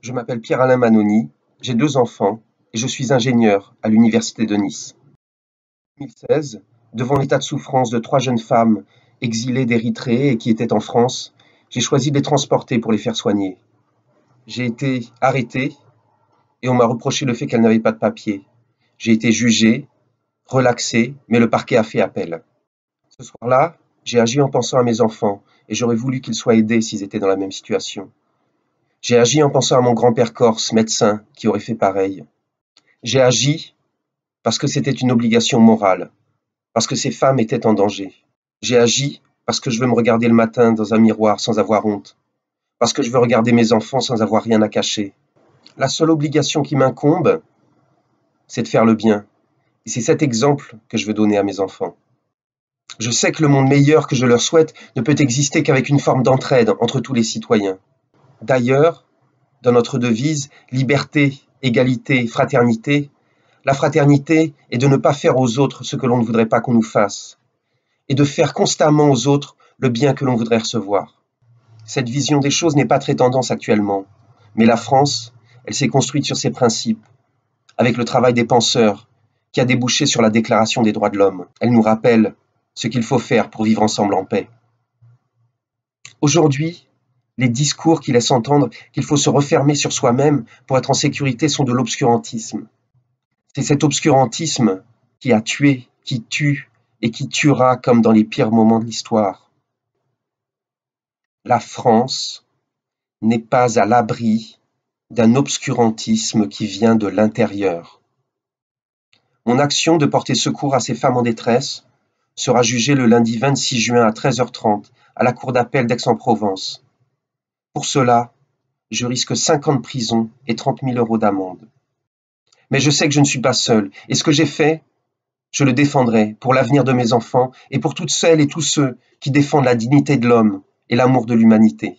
Je m'appelle Pierre-Alain Manoni, j'ai 2 enfants et je suis ingénieur à l'université de Nice. En 2016, devant l'état de souffrance de 3 jeunes femmes exilées d'Érythrée et qui étaient en France, j'ai choisi de les transporter pour les faire soigner. J'ai été arrêté et on m'a reproché le fait qu'elles n'avaient pas de papier. J'ai été jugé, relaxé, mais le parquet a fait appel. Ce soir-là, j'ai agi en pensant à mes enfants et j'aurais voulu qu'ils soient aidés s'ils étaient dans la même situation. J'ai agi en pensant à mon grand-père corse, médecin, qui aurait fait pareil. J'ai agi parce que c'était une obligation morale, parce que ces femmes étaient en danger. J'ai agi parce que je veux me regarder le matin dans un miroir sans avoir honte, parce que je veux regarder mes enfants sans avoir rien à cacher. La seule obligation qui m'incombe, c'est de faire le bien. Et c'est cet exemple que je veux donner à mes enfants. Je sais que le monde meilleur que je leur souhaite ne peut exister qu'avec une forme d'entraide entre tous les citoyens. D'ailleurs, dans notre devise liberté, égalité, fraternité, la fraternité est de ne pas faire aux autres ce que l'on ne voudrait pas qu'on nous fasse, et de faire constamment aux autres le bien que l'on voudrait recevoir. Cette vision des choses n'est pas très tendance actuellement, mais la France, elle s'est construite sur ces principes, avec le travail des penseurs, qui a débouché sur la Déclaration des droits de l'homme. Elle nous rappelle ce qu'il faut faire pour vivre ensemble en paix. Aujourd'hui, les discours qui laissent entendre qu'il faut se refermer sur soi-même pour être en sécurité sont de l'obscurantisme. C'est cet obscurantisme qui a tué, qui tue et qui tuera comme dans les pires moments de l'histoire. La France n'est pas à l'abri d'un obscurantisme qui vient de l'intérieur. Mon action de porter secours à ces femmes en détresse sera jugée le lundi 26 juin à 13h30 à la cour d'appel d'Aix-en-Provence. Pour cela, je risque 5 ans de prison et 30 000 € d'amende. Mais je sais que je ne suis pas seul, et ce que j'ai fait, je le défendrai pour l'avenir de mes enfants et pour toutes celles et tous ceux qui défendent la dignité de l'homme et l'amour de l'humanité.